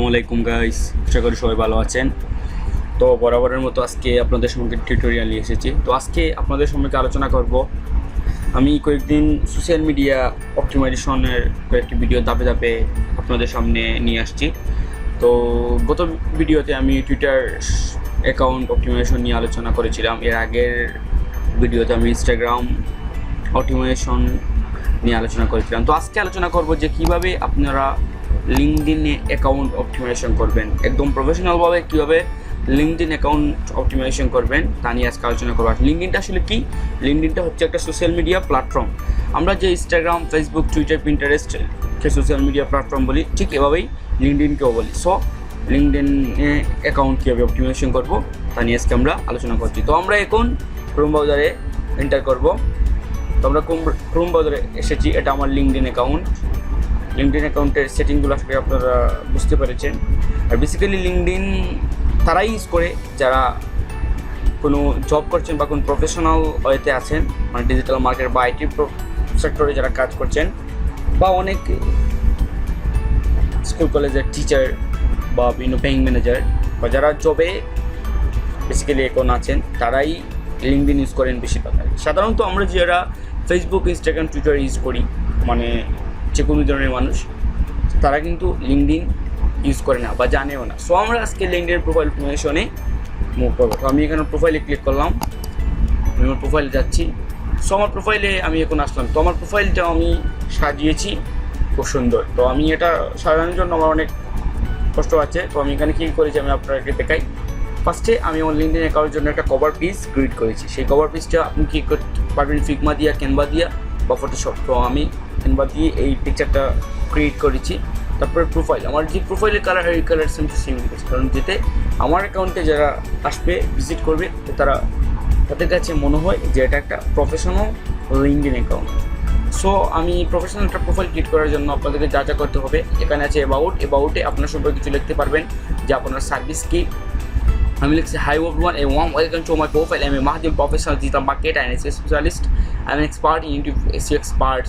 আসসালামু আলাইকুম গাইস, আশা করি সবাই ভালো আছেন। তো বরাবরের মতো আজকে আপনাদের সঙ্গে টিউটোরিয়াল নিয়ে এসেছি। তো আজকে আপনাদের সঙ্গে আলোচনা করব, আমি কয়েকদিন সোশ্যাল মিডিয়া অপটিমাইজেশনের কয়েকটি ভিডিও ধাপে ধাপে আপনাদের সামনে নিয়ে আসছি। তো গত ভিডিওতে আমি টুইটার অ্যাকাউন্ট অপটিমাইজেশন নিয়ে আলোচনা করেছিলাম। এর আগের ভিডিওতে আমি ইনস্টাগ্রাম অপটিমাইজেশন নিয়ে আলোচনা করেছিলাম। তো আজকে আলোচনা করব যে কিভাবে আপনারা লিঙ্কডইনে অ্যাকাউন্ট অপটিমাইজেশন করবেন, একদম প্রফেশনালভাবে কীভাবে লিঙ্কডইন অ্যাকাউন্ট অপটিমাইজেশন করবেন তা নিয়ে আজকে আলোচনা করবো। লিঙ্কডইনটা আসলে কি? লিঙ্কডইনটা হচ্ছে একটা সোশ্যাল মিডিয়া প্ল্যাটফর্ম। আমরা যে ইনস্টাগ্রাম, ফেসবুক, টুইটার, পিন্টারেস্টকে সোশ্যাল মিডিয়া প্ল্যাটফর্ম বলি, ঠিক এভাবেই লিঙ্কডইনকেও বলি। সো লিঙ্কডইনে অ্যাকাউন্ট কীভাবে অপটিমাইজেশন করবো তা নিয়ে আজকে আমরা আলোচনা করছি। তো আমরা এখন ক্রোম ব্রাউজারে এন্টার করব। তো আমরা ক্রোম ব্রাউজারে এসেছি। এটা আমার লিঙ্কডইন অ্যাকাউন্ট। লিঙ্কডইন অ্যাকাউন্টের সেটিংগুলো আসলে আপনারা বুঝতে পেরেছেন। আর বেসিক্যালি লিঙ্কডইন তারাই ইউজ করে যারা কোনো জব করছেন বা কোনো প্রফেশনাল ওয়েতে আছেন, মানে ডিজিটাল মার্কেট বা আইটি সেক্টরে যারা কাজ করছেন, বা অনেক স্কুল কলেজের টিচার বা বিভিন্ন ব্যাংক ম্যানেজার বা যারা জবে বেসিক্যালি এখন আছেন, তারাই লিঙ্কডইন ইউজ করেন বেশিরভাগ। সাধারণত আমরা যারা ফেসবুক, ইনস্টাগ্রাম, টুইটার ইউজ করি, মানে যে কোনো ধরনের মানুষ, তারা কিন্তু লিঙ্কডইন ইউজ করে না বা জানেও না। সো আমরা আজকে লিঙ্কডইন প্রোফাইল অপটিমাইজেশনে মুভ করবো। তো আমি এখানে প্রোফাইলে ক্লিক করলাম, আমি আমার প্রোফাইলে যাচ্ছি। সো আমার প্রোফাইলে আমি এখন আসলাম। তো আমার প্রোফাইলটা আমি সাজিয়েছি খুব সুন্দর। তো আমি এটা সাজানোর জন্য আমার অনেক কষ্ট আছে। তো আমি এখানে কী করেছি আমি আপনাকে দেখাই। ফার্স্টে আমি আমার লিঙ্কডইন অ্যাকাউন্টের জন্য একটা কভার পিস ক্রিয়েট করেছি। সেই কভার পিসটা আপনি কী করতে পারবেন, ফিগমা দিয়া, ক্যানভা দিয়া বা ফটোশপ। তো আমি ক্যানভা দিয়ে এই পিকচারটা ক্রিয়েট করেছি। তারপরে প্রোফাইল, আমার যে প্রোফাইলের কালার এই কালার সেম রেখেছি, কারণ যেতে আমার অ্যাকাউন্টে যারা আসবে, ভিজিট করবে, তাদের কাছে মনে হয় যে এটা একটা প্রফেশনাল লিঙ্কডইন অ্যাকাউন্ট। সো আমি প্রফেশনাল একটা প্রোফাইল ক্রিয়েট করার জন্য আপনাদেরকে যা করতে হবে, এখানে আছে অ্যাবাউটে আপনার সম্পর্কে কিছু লিখতে পারবেন যে আপনার সার্ভিস কী। আমি লিখছি, hi everyone, a warm welcome to my profile. I am a Mahdim, professional digital market and SEO specialist. I am expert in YouTube SEO expert.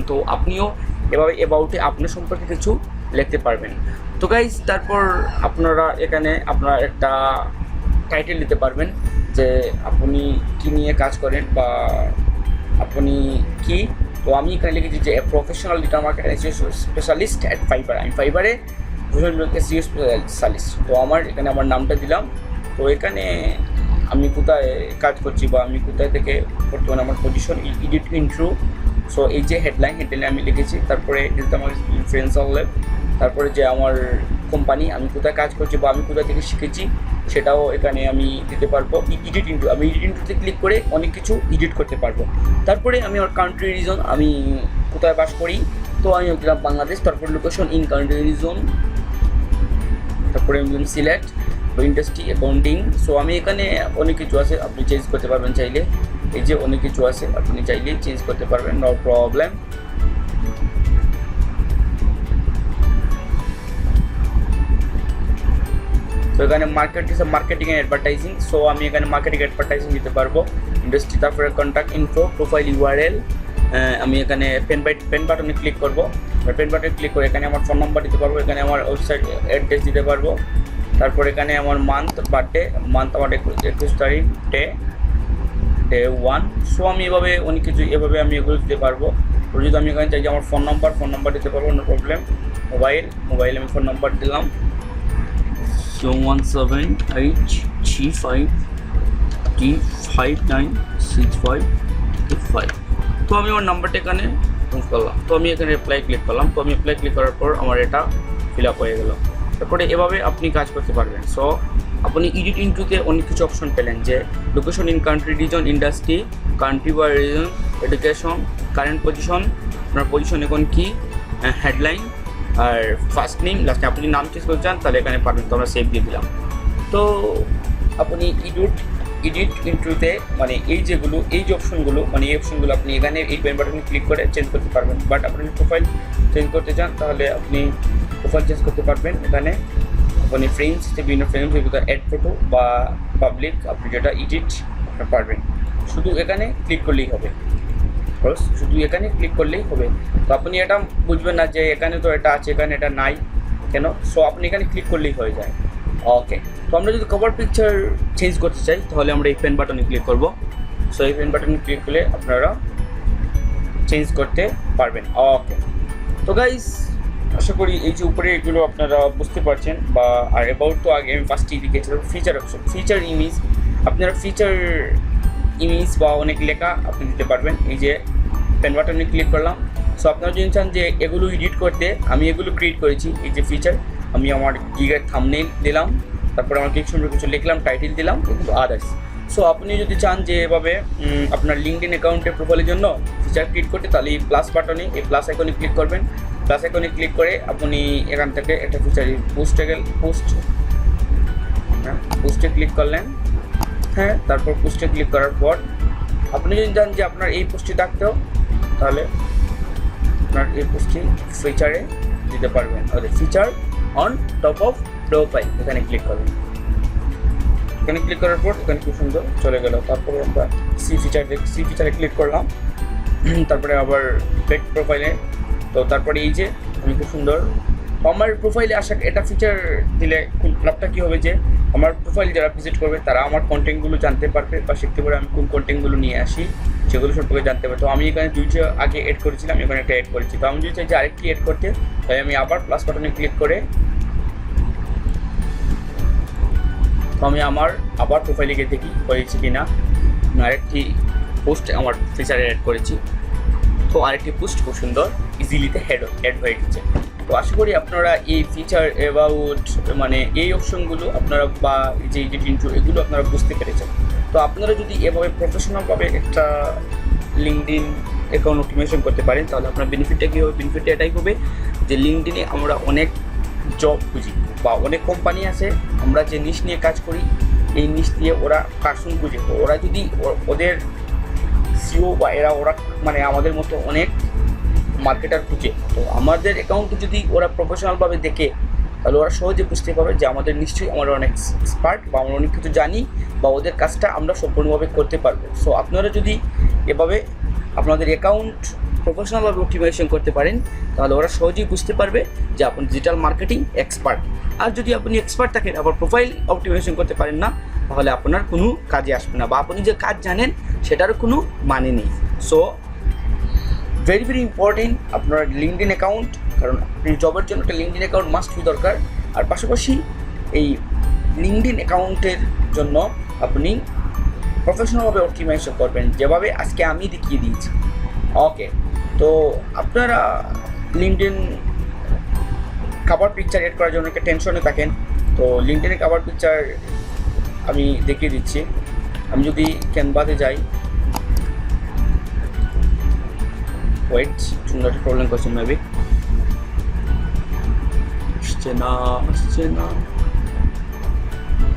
তো আপনিও এভাবে অ্যাবাউটে আপনার সম্পর্কে কিছু লিখতে পারবেন। তো গাইজ, তারপর আপনারা এখানে আপনার একটা টাইটেল দিতে পারবেন যে আপনি কী নিয়ে কাজ করেন বা আপনি কি। তো আমি এখানে লিখেছি যে professional digital market SEO specialist at fibre. আমি ফাইবারে এসইও স্পেশালিস্ট। তো আমার এখানে আমার নামটা দিলাম। তো এখানে আমি কোথায় কাজ করছি বা আমি কোথায় থেকে বর্তমানে আমার পজিশন, এডিট ইন্ট্রো। সো এই যে হেডলাইনে আমি লিখেছি। তারপরে আমার রেফারেন্সিয়াল লেভ, তারপরে যে আমার কোম্পানি, আমি কোথায় কাজ করছি বা আমি কোথা থেকে শিখেছি সেটাও এখানে আমি দিতে পারবো। এডিট ইন্ট্রো, আমি এডিট ইন্ট্রোতে ক্লিক করে অনেক কিছু এডিট করতে পারবো। তারপরে আমি আমার কান্ট্রি রিজন, আমি কোথায় বাস করি, তো আমি দিলাম বাংলাদেশ। তারপর লোকেশন ইন কান্ট্রি রিজন, তারপরে আমি দিলাম সিলেক্ট, ইন্ডাস্ট্রি, অ্যাকাউন্টিং। সো আমি এখানে অনেক কিছু আছে, আপনি চেঞ্জ করতে পারবেন চাইলে। এই যে অনেক কিছু আছে, আপনি চাইলেই চেঞ্জ করতে পারবেন, নো প্রবলেম। তো এখানে মার্কেটিং অ্যান্ড অ্যাডভার্টাইজিং। সো আমি এখানে মার্কেটিং অ্যাডভার্টাইজিং দিতে পারবো। ইন্ডাস্ট্রি, তারপরে কন্ট্যাক্ট ইনফো, প্রোফাইল ইউআরএল। আমি এখানে পেন বাটনে ক্লিক করবো। পেন বাটনে ক্লিক করে এখানে আমার ফোন নাম্বার দিতে পারবো, এখানে আমার ওয়েবসাইট অ্যাড্রেস দিতে পারবো। তারপর এখানে আমার বার্থডে আমার 21 তারিখ, ডে 1। সো আমি এভাবে অনেক কিছু এভাবে আমি এগুলো দিতে পারবো। যদি আমি এখানে চাই যে আমার ফোন নাম্বার দিতে পারবো, নো প্রবলেম। মোবাইল আমি ফোন নাম্বার দিলাম 01783539565। তো আমি আমার নাম্বারটা এখানে মুভ করলাম। তো আমি এখানে অ্যাপ্লাই ক্লিক করলাম। তো আমি অ্যাপ্লাই ক্লিক করার পর আমার এটা ফিল আপ হয়ে গেল। তারপরে এভাবে আপনি কাজ করতে পারবেন। সো আপনি এডিট ইন্ট্রোতে অনেক কিছু অপশন পেলেন, যে location in country reason, industry, country বা রিজন, এডুকেশন, কারেন্ট পজিশন, আপনার পজিশন এখন কি, হেডলাইন, আর ফার্স্ট নেম, লাস্টে আপনি নাম চেঞ্জ করতে চান তাহলে এখানে পারবেন। তো আমরা সেভ দিয়ে দিলাম। তো আপনি এডিট ইন্ট্রোতে মানে এই যে অপশনগুলো, মানে এই অপশনগুলো আপনি এখানে এই পেন বাটনে ক্লিক করে চেঞ্জ করতে পারবেন। বাট আপনি প্রোফাইল চেঞ্জ করতে চান তাহলে আপনি প্রোফাইল চেঞ্জ করতে পারবেন। এখানে আপনি ফ্রেমস, বিভিন্ন ফ্রেমস অ্যাড ফটো বা পাবলিক, আপনি যেটা এডিট পারবেন। শুধু এখানে ক্লিক করলেই হবে। তো আপনি এটা বুঝবেন না যে এখানে তো এটা আছে, এখানে এটা নাই। কেন? সো আপনি এখানে ক্লিক করলেই হয়ে যায়। ওকে, তো আমরা যদি কভার পিকচার চেঞ্জ করতে চাই তাহলে আমরা এই পেন বাটনে ক্লিক করব। সো এই পেন বাটনে ক্লিক করলে আপনারা চেঞ্জ করতে পারবেন। ওকে, তো গাইস আশা করি এই যে উপরে এগুলো আপনারা বুঝতে পারছেন। বা আর অ্যাবাউট তো আগে আমি ফার্স্টেই লিখেছিলাম ফিচার অপশন, ফিচার ইমেজ। আপনারা ফিচার ইমেজ বা অনেক লেখা আপনি দিতে পারবেন। এই যে পেন বাটনে ক্লিক করলাম। সো আপনারা যদি চান যে এগুলো এডিট করতে, আমি এগুলো ক্রিয়েট করেছি। এই যে ফিচার, আমি আমার গিগের থাম্বনেইল দিলাম, তারপরে আমার কিছু কিছু লিখলাম, টাইটেল দিলাম, এগুলো আদার্স। সো আপনি যদি চান যে এভাবে আপনার লিঙ্কডইন অ্যাকাউন্টের প্রোফাইলের জন্য ফিচার ক্রিয়েট করতে, তাহলে এই প্লাস বাটনে, এই প্লাস আইকনে ক্লিক করবেন। প্লাস আইকনে ক্লিক করে আপনি এখান থেকে একটা ফিচার পোস্টে ক্লিক করলেন। হ্যাঁ, তারপর পোস্টে ক্লিক করার পর আপনি যদি চান যে আপনার এই পোস্টটি থাকতেও, তাহলে আপনার এই পোস্টটি ফিচারে দিতে পারবেন। তাহলে feature on top of profile এখানে ক্লিক করবেন। এখানে ক্লিক করার পর এখানে খুব সুন্দর চলে গেল। তারপরে আমরা সি ফিচারে ক্লিক করলাম। তারপরে আবার ব্যাক প্রোফাইলে। তো তারপরে এই যে আমি খুব সুন্দর আমার প্রোফাইলে আসা, এটা ফিচার দিলে লাভটা কী হবে যে আমার প্রোফাইল যারা ভিজিট করবে তারা আমার কন্টেন্টগুলো জানতে পারবে বা শিখতে পারে আমি কোন কন্টেন্টগুলো নিয়ে আসি সেগুলো সম্পর্কে জানতে পারে। তো আমি এখানে দুইটা আগে এড করেছিলাম, এখানে একটা এড করেছি। তো আমি যদি চাই যে আরেকটি এড করতে, তাই আমি আবার প্লাস বাটনে ক্লিক করে আমি আমার আবার প্রোফাইলে গিয়ে দেখি হয়েছে কি না। আরেকটি পোস্ট আমার ফিচারে অ্যাড করেছি। তো আরেকটি পোস্ট খুব সুন্দর ইজিলিতে অ্যাড হয়ে গেছে। তো আশা করি আপনারা এই ফিচার অ্যাবাউট মানে এই অপশনগুলো আপনারা বা যে এডিটিং টুল এগুলো আপনারা বুঝতে পেরেছেন। তো আপনারা যদি এভাবে প্রফেশনালভাবে একটা লিঙ্কডইন অ্যাকাউন্ট অটোমেশন করতে পারেন, তাহলে আপনার বেনিফিটটা কী হবে? বেনিফিটটা এটাই হবে যে লিঙ্কডইনে আমরা অনেক জব খুঁজি বা অনেক কোম্পানি আছে, আমরা যে নিশ নিয়ে কাজ করি এই নিশ দিয়ে ওরা পার্সন খুঁজে। তো ওরা যদি ওদের সিও বা ওরা মানে আমাদের মতো অনেক মার্কেটার খুঁজে। তো আমাদের অ্যাকাউন্টে যদি ওরা প্রফেশনালভাবে দেখে, তাহলে ওরা সহজে বুঝতে পারবে যে আমাদের নিশ্চয়ই আমরা অনেক এক্সপার্ট বা আমরা অনেক কিছু জানি বা ওদের কাজটা আমরা সম্পূর্ণভাবে করতে পারবো। সো আপনারা যদি এভাবে আপনাদের অ্যাকাউন্ট প্রফেশনালভাবে অপটিমাইজেশন করতে পারেন, তাহলে ওরা সহজেই বুঝতে পারবে যে আপনি ডিজিটাল মার্কেটিং এক্সপার্ট। আর যদি আপনি এক্সপার্ট থাকেন আবার প্রোফাইল অপটিমাইজেশন করতে পারেন না, তাহলে আপনার কোনো কাজে আসবে না বা আপনি যে কাজ জানেন সেটারও কোনো মানে নেই। সো ভেরি ভেরি ইম্পর্টেন্ট আপনার লিঙ্কডইন অ্যাকাউন্ট, কারণ আপনি জবের জন্য একটা লিঙ্কডইন অ্যাকাউন্ট মাস্ট বি দরকার। আর পাশাপাশি এই লিঙ্কডইন অ্যাকাউন্টের জন্য আপনি প্রফেশনালভাবে অপটিমাইজেশন করবেন, যেভাবে আজকে আমি দেখিয়ে দিয়েছি। ওকে, তো আপনারা লিঙ্কডইন কভার পিকচার এড করার জন্য একটা টেনশনে থাকেন। তো লিঙ্কডইনের কভার পিকচার আমি দেখিয়ে দিচ্ছি। আমি যদি ক্যানভাতে যাই, ওয়েট, সুন্দর প্রবলেম করছে মেবি, আসছে না।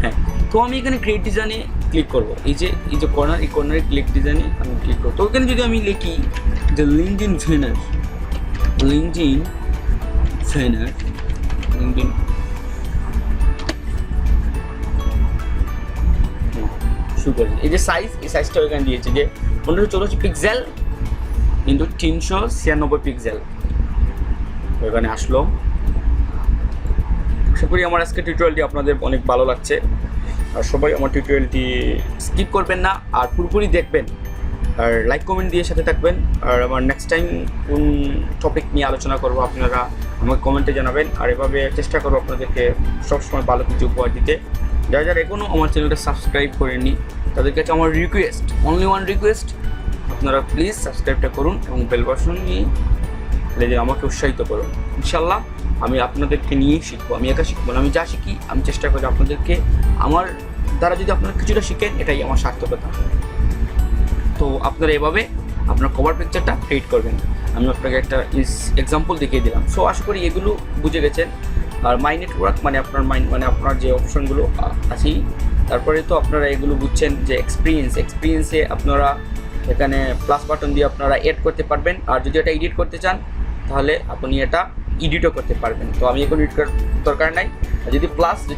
হ্যাঁ, তো আমি এখানে ক্রিয়েট ডিজাইনে ক্লিক করবো। এই যে কর্নার, এই কর্নারে ক্লিক ডিজাইনে আমি ক্লিক করবো। তো এখানে যদি আমি লিখি যে লিঙ্কডইন ভেনার শুরু করি। এই যে সাইজ, এই সাইজটা এখানে দিয়েছে যে 1584 পিক্সেল কিন্তু 396 পিক্সেল এখানে আসলো। আশা করি আমার আজকে টিউটোরিয়ালটি আপনাদের অনেক ভালো লাগছে। আর সবাই আমার টিউটোরিয়ালটি স্কিপ করবেন না, আর পুরোপুরি দেখবেন, আর লাইক কমেন্ট দিয়ে সাথে থাকবেন। আর আমার নেক্সট টাইম কোন টপিক নিয়ে আলোচনা করবো আপনারা আমাকে কমেন্টে জানাবেন। আর এভাবে চেষ্টা করবো আপনাদেরকে সবসময় ভালো কিছু উপহার দিতে। যারা যারা এখনও আমার চ্যানেলটা সাবস্ক্রাইব করেননি তাদের কাছে আমার রিকোয়েস্ট, অনলি ওয়ান রিকোয়েস্ট, আপনারা প্লিজ সাবস্ক্রাইবটা করুন এবং বেল বাটন নিয়ে আমাকে উৎসাহিত করুন। ইনশাল্লাহ আমি আপনাদেরকে নিয়ে শিখবো, আমি একা শিখবো না, আমি যা শিখি আমি চেষ্টা করি আপনাদেরকে, আমার দ্বারা যদি আপনারা কিছুটা শিখেন এটাই আমার সার্থকতা। তো আপনারা এভাবে আপনার কভার পিকচারটা ক্রিয়েট করবেন। আমি আপনাকে একটা এক্সাম্পল দেখিয়ে দিলাম। সো আশা করি এগুলো বুঝে গেছেন। আর মাই নেটওয়ার্ক মানে আপনার যে অপশনগুলো আছেই, তারপরে তো আপনারা এগুলো বুঝছেন যে এক্সপিরিয়েন্সে আপনারা এখানে প্লাস বাটন দিয়ে আপনারা এড করতে পারবেন। আর যদি এটা এডিট করতে চান তাহলে আপনি এটা এডিটও করতে পারবেন। তো আমি এখন এডিট করার দরকার নাই। যদি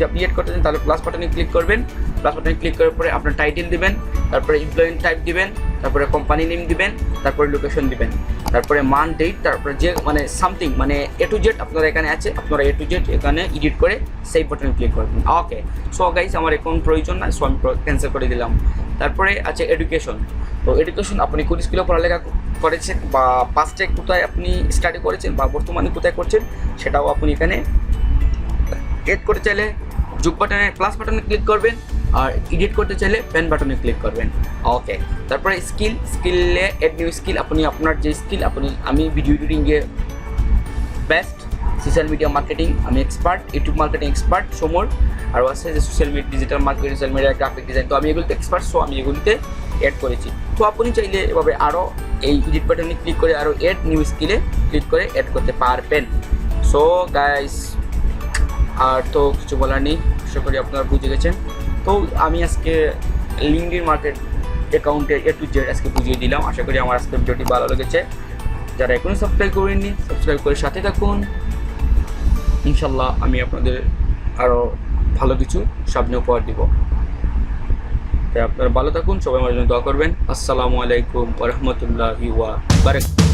আপনি এড করতে চান তাহলে প্লাস বাটনে ক্লিক করবেন। প্লাস বাটনে ক্লিক করার পরে আপনার টাইটেল দিবেন, তারপরে এমপ্লয়ি টাইপ দিবেন, তারপরে কোম্পানি নেম দিবেন, তারপরে লোকেশন দিবেন। তারপরে মান ডেট, তারপরে যে মানে সামথিং মানে এ টু জেড আপনারা এখানে আছে, আপনারা এ টু জেড এখানে এডিট করে সেভ বাটনে ক্লিক করবেন। ওকে, সো গাইস আমার এখন প্রয়োজন না, সো আমি ক্যান্সেল করে দিলাম। তারপরে আছে এডুকেশন। তো এডুকেশন আপনি কোন স্কুলে পড়ালেখা করেছেন বা পাস্টে কোথায় আপনি স্টাডি করেছেন বা বর্তমানে কোথায় করছেন সেটাও আপনি এখানে এড করতে চাইলে যোগ বাটনে প্লাস বাটনে ক্লিক করবেন, আর এডিট করতে চাইলে পেন বাটনে ক্লিক করবেন। ওকে, তারপরে স্কিলে এড নিউ স্কিল, আপনি আপনার যে স্কিল আমি ভিডিও এডিটিংয়ে বেস্ট, সোশ্যাল মিডিয়া মার্কেটিং আমি এক্সপার্ট, ইউটিউব মার্কেটিং এক্সপার্ট সমর, আর আছে যে social media digital marketing, social media graphic design, তো আমি এগুলোতে এক্সপার্ট, সো আমি এগুলিতে অ্যাড করেছি। তো আপনি চাইলে এভাবে আরও এই এডিট বাটনে ক্লিক করে আরও এড নিউ স্কিলে ক্লিক করে অ্যাড করতে পারবেন। সো গাইস আর তো কিছু বলার নেই, আশা করি আপনারা বুঝে গেছেন। তো আমি আজকে লিঙ্কডইন মার্কেট অ্যাকাউন্টের এ টু জেড আজকে বুঝিয়ে দিলাম। আশা করি আমার আজকের ভিডিওটি ভালো লেগেছে। যারা এখনও সাবস্ক্রাইব করেননি সাবস্ক্রাইব করে সাথে থাকুন, ইনশাল্লাহ আমি আপনাদের আরও ভালো কিছু সামনে উপহার দিব। তাই আপনারা ভালো থাকুন, সবাই আমার জন্য দোয়া করবেন। আসসালামু আলাইকুম ওয়া রাহমাতুল্লাহি ওয়া বারাকাতুহু।